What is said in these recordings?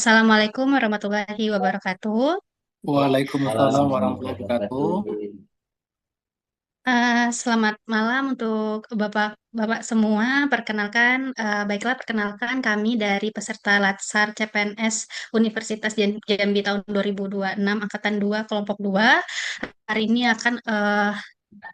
Assalamualaikum warahmatullahi wabarakatuh. Waalaikumsalam warahmatullahi Warahmatullahi wabarakatuh. wabarakatuh. Selamat malam untuk Bapak-Bapak semua. Perkenalkan kami dari peserta Latsar CPNS Universitas Jambi tahun 2026 Angkatan 2 Kelompok 2. Hari ini akan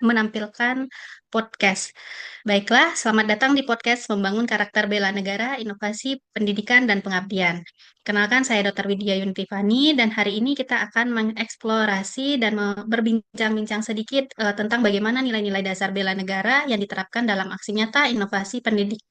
menampilkan podcast. Baiklah, selamat datang di podcast Membangun Karakter Bela Negara, Inovasi Pendidikan dan Pengabdian. Kenalkan, saya Dr. Widya Yuntifani, dan hari ini kita akan mengeksplorasi dan berbincang-bincang sedikit tentang bagaimana nilai-nilai dasar bela negara yang diterapkan dalam aksi nyata, inovasi pendidikan,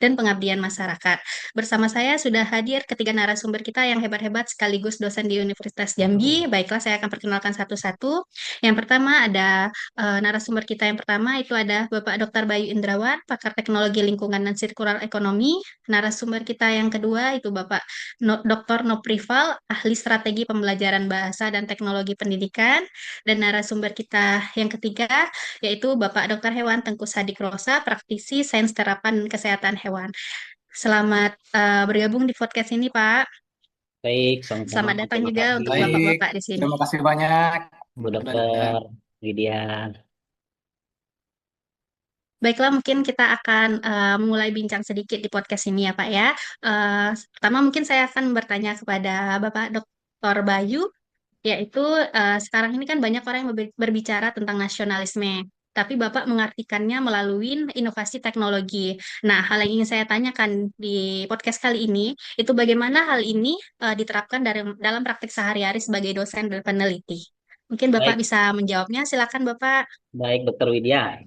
dan pengabdian masyarakat. Bersama saya sudah hadir ketiga narasumber kita yang hebat-hebat sekaligus dosen di Universitas Jambi. Baiklah, saya akan perkenalkan satu-satu. Yang pertama ada narasumber kita yang pertama itu ada Bapak Dr. Bayu Indrawan, pakar teknologi lingkungan dan sirkular ekonomi. Narasumber kita yang kedua itu Bapak Dr. Noprival, ahli strategi pembelajaran bahasa dan teknologi pendidikan. Dan narasumber kita yang ketiga yaitu Bapak Dr. Hewan Tengku Sadik Rosa, praktisi sains terapan kesehatan hewan. Selamat bergabung di podcast ini, Pak. Baik, sama-sama. Selamat datang Terima juga kasih, untuk Baik, Bapak-bapak di sini. terima kasih banyak Bu sudah diundang. Dokter Widya. Baiklah, mungkin kita akan mulai bincang sedikit di podcast ini ya, Pak ya. Pertama mungkin saya akan bertanya kepada Bapak Dr. Bayu, yaitu sekarang ini kan banyak orang yang berbicara tentang nasionalisme, tapi Bapak mengartikannya melalui inovasi teknologi. Nah, hal yang ingin saya tanyakan di podcast kali ini, itu bagaimana hal ini diterapkan dalam praktik sehari-hari sebagai dosen dan peneliti. Mungkin Bapak Baik, bisa menjawabnya, silakan Bapak. baik Dokter Widya.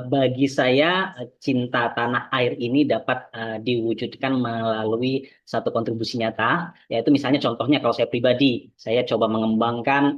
Bagi saya, cinta tanah air ini dapat diwujudkan melalui satu kontribusi nyata, yaitu misalnya contohnya kalau saya pribadi, saya coba mengembangkan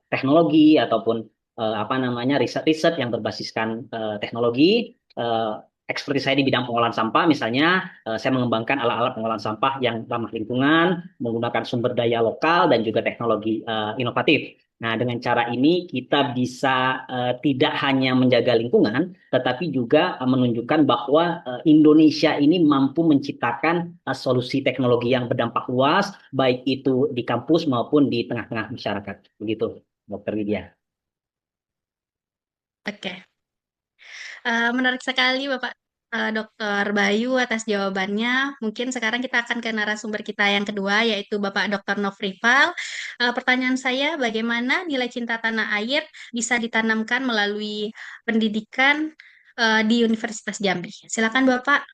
teknologi ataupun riset-riset yang berbasiskan teknologi. Eh, Ekspertis saya di bidang pengolahan sampah, misalnya saya mengembangkan alat-alat pengolahan sampah yang ramah lingkungan, menggunakan sumber daya lokal dan juga teknologi inovatif. Nah, dengan cara ini kita bisa tidak hanya menjaga lingkungan, tetapi juga menunjukkan bahwa Indonesia ini mampu menciptakan solusi teknologi yang berdampak luas, baik itu di kampus maupun di tengah-tengah masyarakat. Begitu, Dokter Widya. Oke. Menarik sekali Bapak Dr. Bayu atas jawabannya. Mungkin sekarang kita akan ke narasumber kita yang kedua, yaitu Bapak Dr. Nofrival. Pertanyaan saya, bagaimana nilai cinta tanah air bisa ditanamkan melalui pendidikan di Universitas Jambi? Silakan Bapak.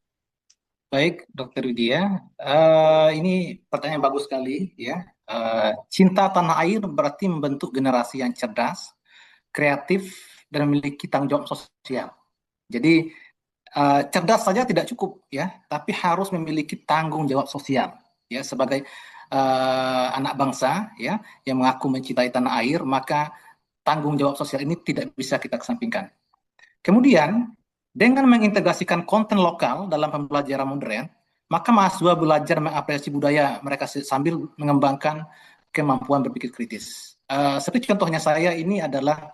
Baik, Dokter Widya. Ini pertanyaan bagus sekali ya. Cinta tanah air berarti membentuk generasi yang cerdas, kreatif, dan memiliki tanggung jawab sosial. Jadi cerdas saja tidak cukup ya, tapi harus memiliki tanggung jawab sosial ya sebagai anak bangsa ya yang mengaku mencintai tanah air, maka tanggung jawab sosial ini tidak bisa kita kesampingkan. Kemudian, dengan mengintegrasikan konten lokal dalam pembelajaran modern, maka mahasiswa belajar mengapresiasi budaya mereka sambil mengembangkan kemampuan berpikir kritis. Seperti contohnya saya ini adalah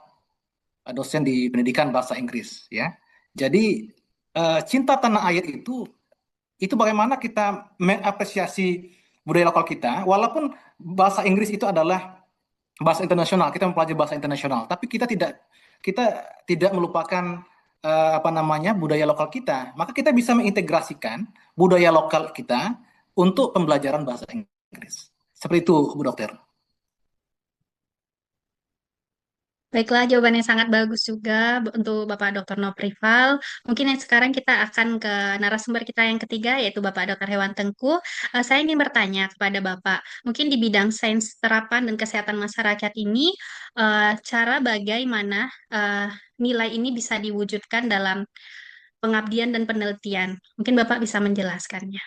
dosen di pendidikan bahasa Inggris, ya. Jadi cinta tanah air itu bagaimana kita mengapresiasi budaya lokal kita, walaupun bahasa Inggris itu adalah bahasa internasional, kita mempelajari bahasa internasional, tapi kita tidak melupakan budaya lokal kita. Maka kita bisa mengintegrasikan budaya lokal kita untuk pembelajaran bahasa Inggris. Seperti itu, Bu Dokter. Baiklah, jawabannya sangat bagus juga untuk Bapak Dr. Noprival. Mungkin yang sekarang kita akan ke narasumber kita yang ketiga, yaitu Bapak Dr. Hewan Tengku. Saya ingin bertanya kepada Bapak, mungkin di bidang sains terapan dan kesehatan masyarakat ini, cara bagaimana nilai ini bisa diwujudkan dalam pengabdian dan penelitian. Mungkin Bapak bisa menjelaskannya.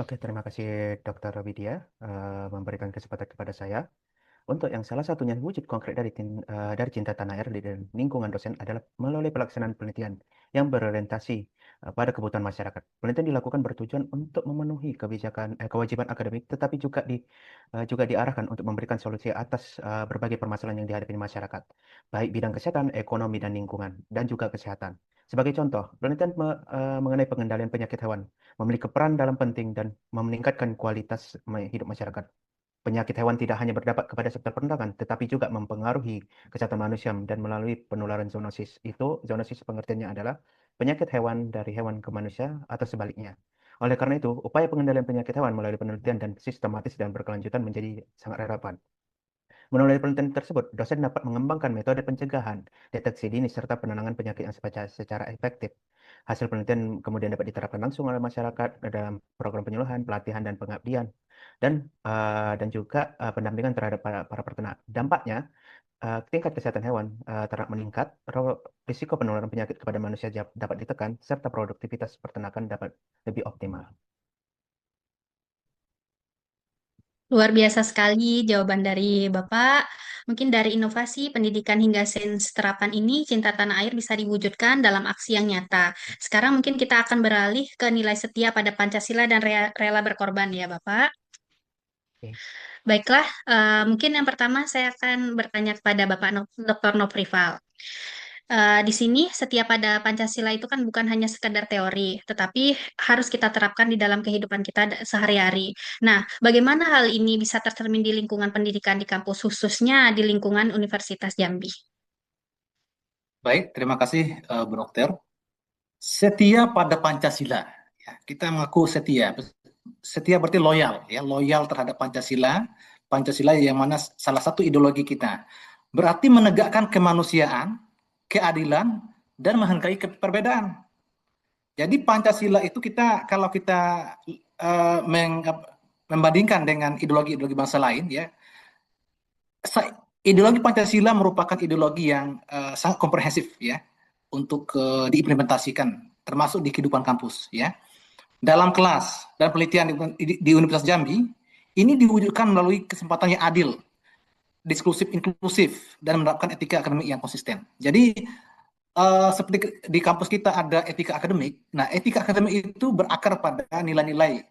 Oke, terima kasih Dr. Widya memberikan kesempatan kepada saya. Untuk yang salah satunya wujud konkret dari cinta tanah air di dalam lingkungan dosen adalah melalui pelaksanaan penelitian yang berorientasi pada kebutuhan masyarakat. Penelitian dilakukan bertujuan untuk memenuhi kewajiban akademik, tetapi juga diarahkan untuk memberikan solusi atas berbagai permasalahan yang dihadapi masyarakat, baik bidang kesehatan, ekonomi, dan lingkungan, dan juga kesehatan. Sebagai contoh, penelitian mengenai pengendalian penyakit hewan memiliki peran dalam penting dan meningkatkan kualitas hidup masyarakat. Penyakit hewan tidak hanya berdampak kepada sektor peternakan, tetapi juga mempengaruhi kesehatan manusia dan melalui penularan zoonosis. Itu zoonosis pengertiannya adalah penyakit hewan dari hewan ke manusia atau sebaliknya. Oleh karena itu, upaya pengendalian penyakit hewan melalui penelitian dan sistematis dan berkelanjutan menjadi sangat relevan. Melalui penelitian tersebut, dosen dapat mengembangkan metode pencegahan, deteksi dini, serta penanganan penyakit yang secara efektif. Hasil penelitian kemudian dapat diterapkan langsung oleh masyarakat dalam program penyuluhan, pelatihan, dan pengabdian, dan juga pendampingan terhadap para peternak. Dampaknya, tingkat kesehatan hewan ternak meningkat, risiko penularan penyakit kepada manusia dapat ditekan, serta produktivitas peternakan dapat lebih optimal. Luar biasa sekali jawaban dari Bapak. Mungkin dari inovasi, pendidikan hingga sains terapan ini, cinta tanah air bisa diwujudkan dalam aksi yang nyata. Sekarang mungkin kita akan beralih ke nilai setia pada Pancasila dan rela berkorban ya Bapak. Oke. Baiklah, mungkin yang pertama saya akan bertanya kepada Bapak Dr. Nofrival. Di sini setia pada Pancasila itu kan bukan hanya sekedar teori, tetapi harus kita terapkan di dalam kehidupan kita sehari-hari. Nah, bagaimana hal ini bisa tercermin di lingkungan pendidikan di kampus, khususnya di lingkungan Universitas Jambi? Baik, terima kasih Bu Dokter. Setia pada Pancasila. Ya, kita mengaku setia. Setia berarti loyal, ya, loyal terhadap Pancasila. Pancasila yang mana salah satu ideologi kita. Berarti menegakkan kemanusiaan, keadilan, dan menghargai perbedaan. Jadi Pancasila itu kita kalau kita uh, meng, membandingkan dengan ideologi-ideologi bangsa lain, ya, ideologi Pancasila merupakan ideologi yang sangat komprehensif, ya, untuk diimplementasikan, termasuk di kehidupan kampus, ya. Dalam kelas dan penelitian di Universitas Jambi, ini diwujudkan melalui kesempatan yang adil, diskursif inklusif, dan menerapkan etika akademik yang konsisten. Jadi seperti di kampus kita ada etika akademik. Nah, etika akademik itu berakar pada nilai-nilai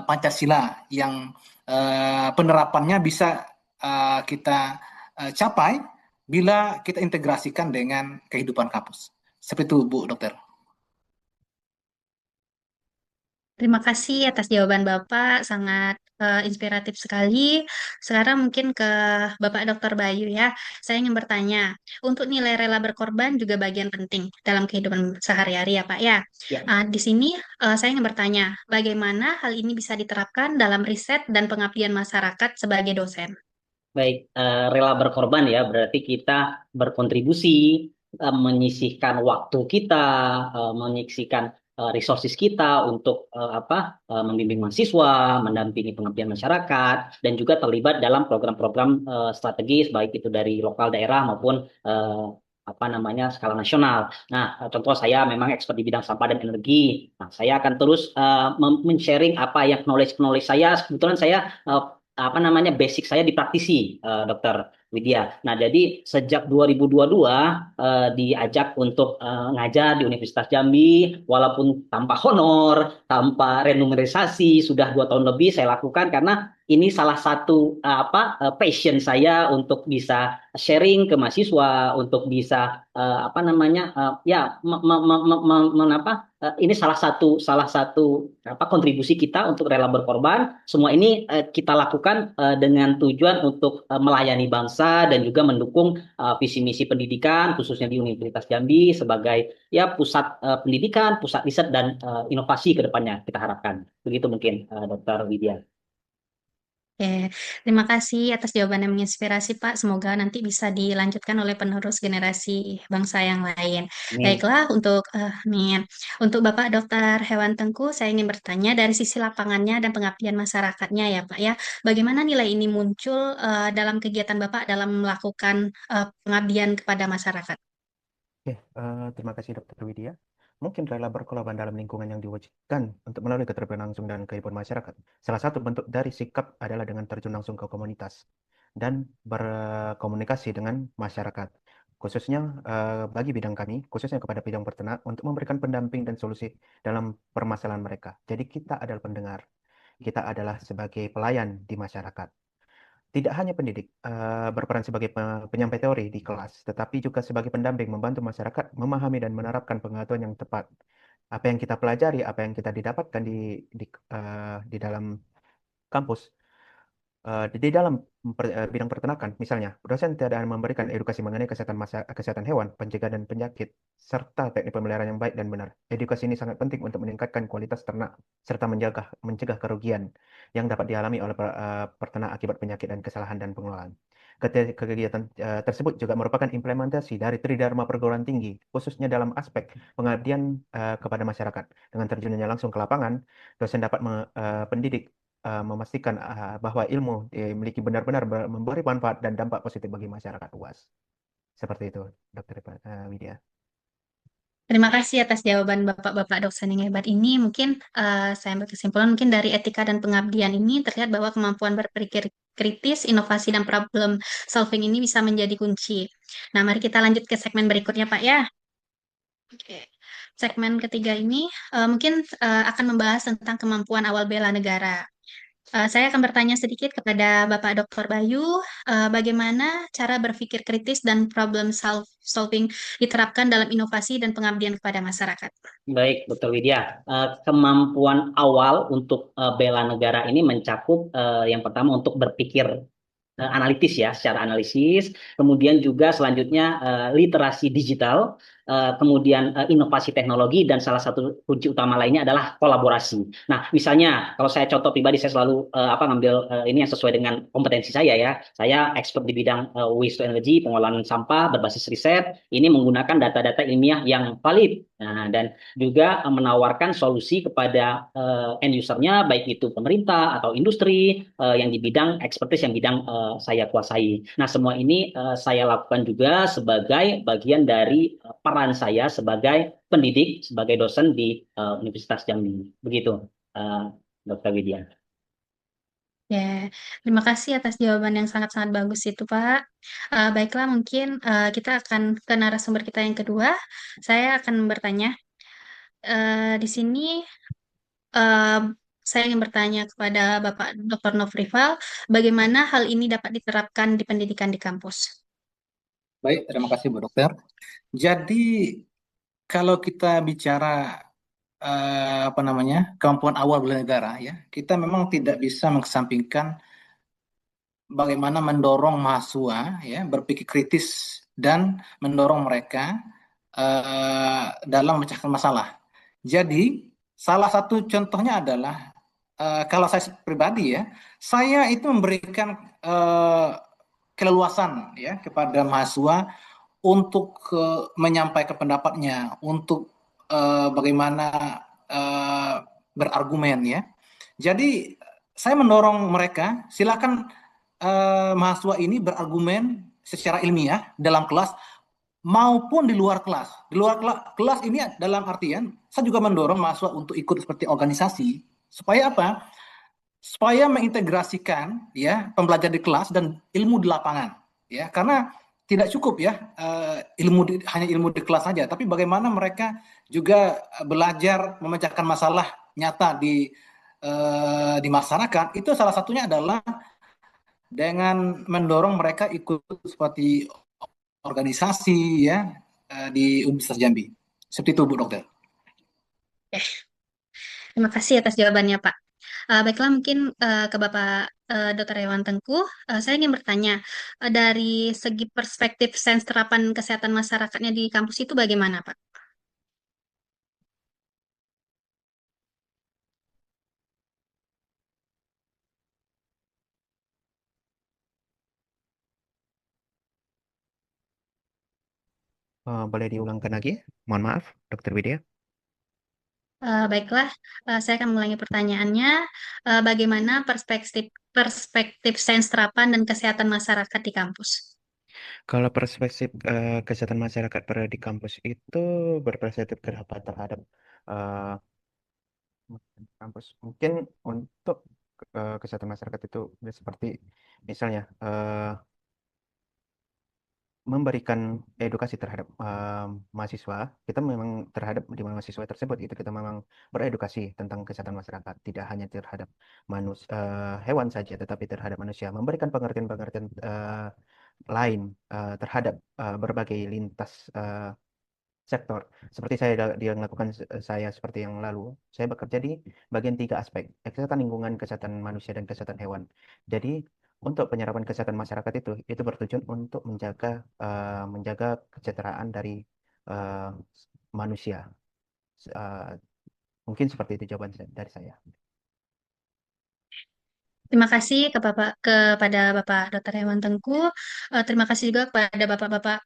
Pancasila yang penerapannya bisa kita capai bila kita integrasikan dengan kehidupan kampus. Seperti itu, Bu Dokter. Terima kasih atas jawaban Bapak, sangat inspiratif sekali. Sekarang mungkin ke Bapak Dr. Bayu ya. Saya ingin bertanya, untuk nilai rela berkorban juga bagian penting dalam kehidupan sehari-hari ya Pak ya. Ya. Di sini saya ingin bertanya, bagaimana hal ini bisa diterapkan dalam riset dan pengabdian masyarakat sebagai dosen? Baik, rela berkorban ya, berarti kita berkontribusi, menyisihkan waktu kita, menyisihkan resources kita untuk membimbing mahasiswa, mendampingi pengabdian masyarakat, dan juga terlibat dalam program-program strategis, baik itu dari lokal daerah maupun skala nasional. Nah, contoh saya memang expert di bidang sampah dan energi. Nah, saya akan terus men-sharing apa yang knowledge saya. Kebetulan saya basic saya di praktisi, Dokter Widya. Nah, jadi sejak 2022 diajak untuk ngajar di Universitas Jambi, walaupun tanpa honor, tanpa remunerasi, sudah 2 tahun lebih saya lakukan karena ini salah satu passion saya untuk bisa sharing ke mahasiswa, untuk bisa ini salah satu kontribusi kita untuk rela berkorban. Semua ini kita lakukan dengan tujuan untuk melayani bangsa dan juga mendukung visi misi pendidikan khususnya di Universitas Jambi sebagai ya pusat pendidikan, pusat riset dan inovasi ke depannya kita harapkan. Begitu mungkin Dr. Widya. Oke, terima kasih atas jawaban yang menginspirasi, Pak. Semoga nanti bisa dilanjutkan oleh penerus generasi bangsa yang lain. Amin. Baiklah, untuk Bapak Dokter Hewan Tengku, saya ingin bertanya dari sisi lapangannya dan pengabdian masyarakatnya ya, Pak ya. Bagaimana nilai ini muncul dalam kegiatan Bapak dalam melakukan pengabdian kepada masyarakat? Oke, terima kasih Dr. Widya. Mungkin rela berkorban dalam lingkungan yang diwujudkan untuk melalui keterlibatan langsung dan kehidupan masyarakat. Salah satu bentuk dari sikap adalah dengan terjun langsung ke komunitas dan berkomunikasi dengan masyarakat. Khususnya bagi bidang kami, khususnya kepada bidang peternak, untuk memberikan pendamping dan solusi dalam permasalahan mereka. Jadi kita adalah pendengar, kita adalah sebagai pelayan di masyarakat. Tidak hanya pendidik berperan sebagai penyampai teori di kelas, tetapi juga sebagai pendamping membantu masyarakat memahami dan menerapkan pengetahuan yang tepat. Apa yang kita pelajari, apa yang kita didapatkan di, di dalam kampus, di dalam bidang peternakan, misalnya, dosen tidak memberikan edukasi mengenai kesehatan hewan, pencegahan dan penyakit, serta teknik pemeliharaan yang baik dan benar. Edukasi ini sangat penting untuk meningkatkan kualitas ternak, serta mencegah kerugian yang dapat dialami oleh peternak akibat penyakit dan kesalahan dan pengelolaan. Kegiatan tersebut juga merupakan implementasi dari Tridharma perguruan tinggi, khususnya dalam aspek pengabdian kepada masyarakat. Dengan terjunnya langsung ke lapangan, dosen dapat pendidik memastikan bahwa ilmu dimiliki benar-benar memberi manfaat dan dampak positif bagi masyarakat luas. Seperti itu, Dokter Widya. Terima kasih atas jawaban Bapak-Bapak dosen yang hebat ini. Mungkin saya ambil kesimpulan mungkin dari etika dan pengabdian ini terlihat bahwa kemampuan berpikir kritis, inovasi, dan problem solving ini bisa menjadi kunci. Nah, mari kita lanjut ke segmen berikutnya, Pak ya. Oke. Segmen ketiga ini mungkin akan membahas tentang kemampuan awal bela negara. Saya akan bertanya sedikit kepada Bapak Dr. Bayu, bagaimana cara berpikir kritis dan problem solving diterapkan dalam inovasi dan pengabdian kepada masyarakat. Baik, Dokter Widya. Kemampuan awal untuk bela negara ini mencakup yang pertama untuk berpikir analitis ya, secara analisis, kemudian juga selanjutnya literasi digital, kemudian inovasi teknologi, dan salah satu kunci utama lainnya adalah kolaborasi. Nah, misalnya kalau saya contoh pribadi, saya selalu ngambil ini yang sesuai dengan kompetensi saya ya. Saya expert di bidang waste to energy, pengolahan sampah berbasis riset. Ini menggunakan data-data ilmiah yang valid. Nah, dan juga menawarkan solusi kepada end usernya, baik itu pemerintah atau industri yang di bidang expertise yang bidang saya kuasai. Nah, semua ini saya lakukan juga sebagai bagian dari peran saya sebagai pendidik, sebagai dosen di Universitas Jambi. Begitu, Dr. Widya. Ya, terima kasih atas jawaban yang sangat-sangat bagus itu, Pak. Baiklah, mungkin kita akan ke narasumber kita yang kedua. Saya akan bertanya, di sini eh, saya ingin bertanya kepada Bapak Dr. Nofrival, bagaimana hal ini dapat diterapkan di pendidikan di kampus? Baik, terima kasih Bu Dokter. Jadi kalau kita bicara apa namanya kemampuan awal bela negara ya, kita memang tidak bisa mengesampingkan bagaimana mendorong mahasiswa ya berpikir kritis dan mendorong mereka dalam memecahkan masalah. Jadi salah satu contohnya adalah kalau saya pribadi ya, saya itu memberikan keleluasan ya kepada mahasiswa untuk menyampaikan pendapatnya, untuk bagaimana uh, berargumen ya. Jadi saya mendorong mereka, silakan mahasiswa ini berargumen secara ilmiah dalam kelas maupun di luar kelas. Di luar kelas ini dalam artian saya juga mendorong mahasiswa untuk ikut seperti organisasi supaya apa? Supaya mengintegrasikan ya pembelajaran di kelas dan ilmu di lapangan ya karena tidak cukup ya hanya ilmu di kelas saja tapi bagaimana mereka juga belajar memecahkan masalah nyata di masyarakat itu salah satunya adalah dengan mendorong mereka ikut seperti organisasi ya di Universitas Jambi seperti itu Bu Dokter. Terima kasih atas jawabannya, Pak. Baiklah, mungkin ke Bapak Dr. Hewan Tengku, saya ingin bertanya, dari segi perspektif sains terapan kesehatan masyarakatnya di kampus itu bagaimana, Pak? Boleh diulangkan lagi? Mohon maaf, Dokter Widya. Baiklah, saya akan mengulangi pertanyaannya. Bagaimana perspektif perspektif sains terapan dan kesehatan masyarakat di kampus? Kalau perspektif kesehatan masyarakat pada di kampus itu berperspektif kenapa terhadap eh, kampus. Mungkin untuk kesehatan masyarakat itu seperti misalnya memberikan edukasi terhadap mahasiswa, kita memang terhadap di mahasiswa tersebut itu kita memang beredukasi tentang kesehatan masyarakat, tidak hanya terhadap hewan saja, tetapi terhadap manusia, memberikan pengertian-pengertian lain terhadap berbagai lintas sektor. Seperti dia lakukan saya seperti yang lalu, saya bekerja di bagian tiga aspek, kesehatan lingkungan, kesehatan manusia, dan kesehatan hewan. Jadi untuk penyerapan kesehatan masyarakat itu bertujuan untuk menjaga kesejahteraan dari eh, manusia. Eh, Mungkin seperti itu jawaban dari saya. Terima kasih kepada Bapak Dr. Hewan Tengku. Terima kasih juga kepada Bapak-Bapak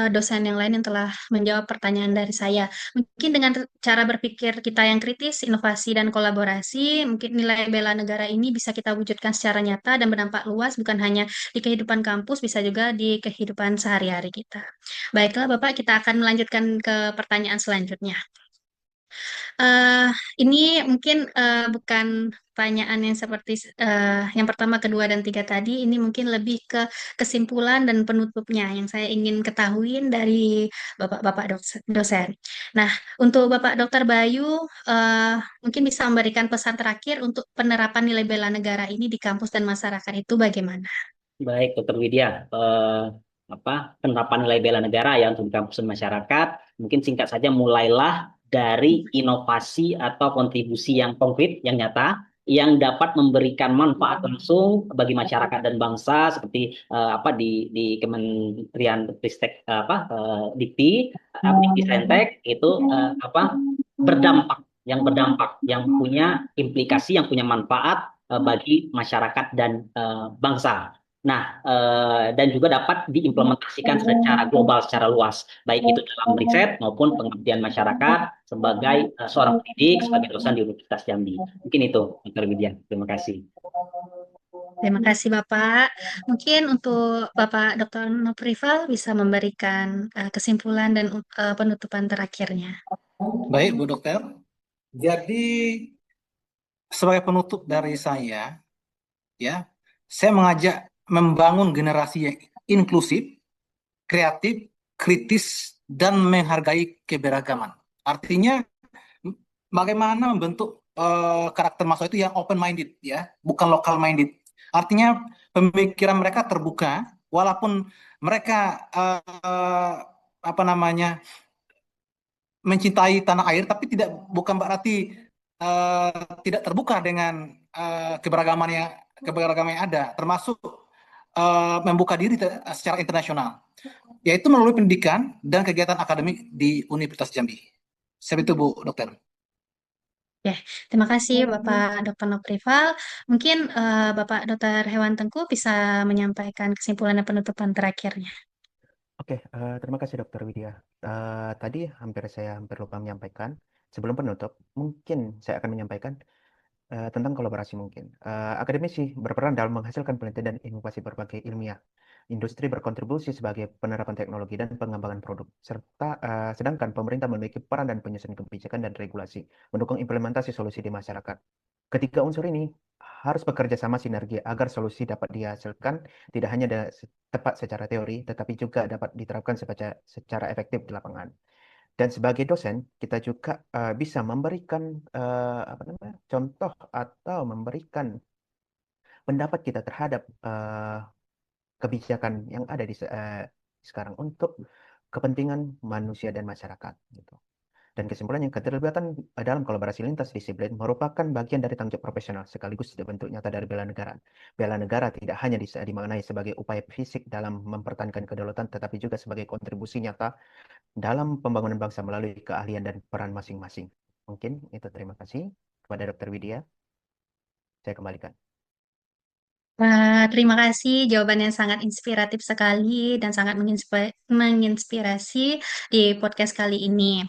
dosen yang lain yang telah menjawab pertanyaan dari saya. Mungkin dengan cara berpikir kita yang kritis, inovasi, dan kolaborasi, mungkin nilai bela negara ini bisa kita wujudkan secara nyata dan berdampak luas, bukan hanya di kehidupan kampus, bisa juga di kehidupan sehari-hari kita. Baiklah, Bapak, kita akan melanjutkan ke pertanyaan selanjutnya. Eh, ini mungkin bukan pertanyaan yang seperti yang pertama, kedua, dan tiga tadi. Ini mungkin lebih ke kesimpulan dan penutupnya yang saya ingin ketahui dari Bapak-Bapak dosen. Nah, untuk Bapak Dokter Bayu, mungkin bisa memberikan pesan terakhir untuk penerapan nilai bela negara ini di kampus dan masyarakat itu bagaimana? Baik, Dokter Widya, penerapan nilai bela negara ya untuk di kampus dan masyarakat, mungkin singkat saja mulailah dari inovasi atau kontribusi yang konkret, yang nyata, yang dapat memberikan manfaat langsung bagi masyarakat dan bangsa, seperti di Kementerian Ristek Dikti, Dikti Saintek itu berdampak, yang punya implikasi, yang punya manfaat bagi masyarakat dan bangsa. Nah, dan juga dapat diimplementasikan secara global, secara luas, baik itu dalam riset maupun pengabdian masyarakat sebagai seorang pendidik, sebagai dosen di Universitas Jambi. Mungkin itu, Dr. Widya. Terima kasih. Terima kasih Bapak. Mungkin untuk Bapak Dr. Noprival bisa memberikan kesimpulan dan penutupan terakhirnya. Baik, Bu Dokter. Jadi sebagai penutup dari saya mengajak membangun generasi yang inklusif, kreatif, kritis, dan menghargai keberagaman. Artinya bagaimana membentuk karakter mahasiswa itu yang open minded ya, bukan local minded. Artinya pemikiran mereka terbuka, walaupun mereka apa namanya mencintai tanah air, tapi bukan berarti tidak terbuka dengan keberagaman yang ada, termasuk membuka diri secara internasional, yaitu melalui pendidikan dan kegiatan akademik di Universitas Jambi. Seperti itu, Bu Dokter. Ya, terima kasih Bapak Dr. Noprival. Mungkin Bapak Dr. Hewan Tengku bisa menyampaikan kesimpulan dan penutupan terakhirnya. Oke, terima kasih Dokter Widya. Tadi saya hampir lupa menyampaikan. Sebelum penutup, mungkin saya akan menyampaikan tentang kolaborasi mungkin. Akademisi berperan dalam menghasilkan penelitian dan inovasi berbagai ilmiah. Industri berkontribusi sebagai penerapan teknologi dan pengembangan produk. Sedangkan pemerintah memiliki peran dan penyusunan kebijakan dan regulasi, mendukung implementasi solusi di masyarakat. Ketiga unsur ini harus bekerja sama sinergi agar solusi dapat dihasilkan tidak hanya tepat secara teori, tetapi juga dapat diterapkan secara efektif di lapangan. Dan sebagai dosen, kita juga bisa memberikan contoh atau memberikan pendapat kita terhadap kebijakan yang ada sekarang untuk kepentingan manusia dan masyarakat. Gitu. Dan kesimpulannya, keterlibatan dalam kolaborasi lintas disiplin merupakan bagian dari tanggung jawab profesional sekaligus bentuk nyata dari bela negara. Bela negara tidak hanya dimaknai sebagai upaya fisik dalam mempertahankan kedaulatan, tetapi juga sebagai kontribusi nyata dalam pembangunan bangsa melalui keahlian dan peran masing-masing. Mungkin itu, terima kasih kepada Dr. Widya. Saya kembalikan. Terima kasih, jawaban yang sangat inspiratif sekali dan sangat menginspirasi di podcast kali ini.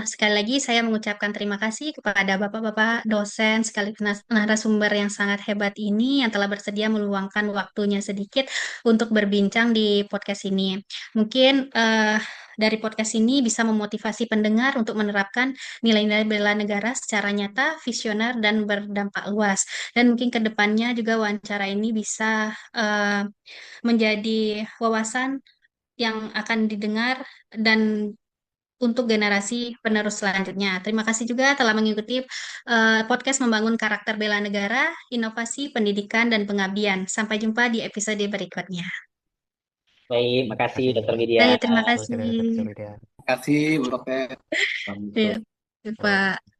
Sekali lagi saya mengucapkan terima kasih kepada Bapak-Bapak dosen sekaligus narasumber yang sangat hebat ini yang telah bersedia meluangkan waktunya sedikit untuk berbincang di podcast ini. Mungkin dari podcast ini bisa memotivasi pendengar untuk menerapkan nilai-nilai bela negara secara nyata, visioner, dan berdampak luas. Dan mungkin ke depannya juga wawancara ini bisa menjadi wawasan yang akan didengar dan untuk generasi penerus selanjutnya. Terima kasih juga telah mengikuti podcast Membangun Karakter Bela Negara, Inovasi Pendidikan dan Pengabdian. Sampai jumpa di episode berikutnya. Baik, makasih Kasih. Dokter Widya. Baik, terima Betul kasih. sekali, Dr. Widya. Terima kasih, Bu Dokter. Ya, Pak.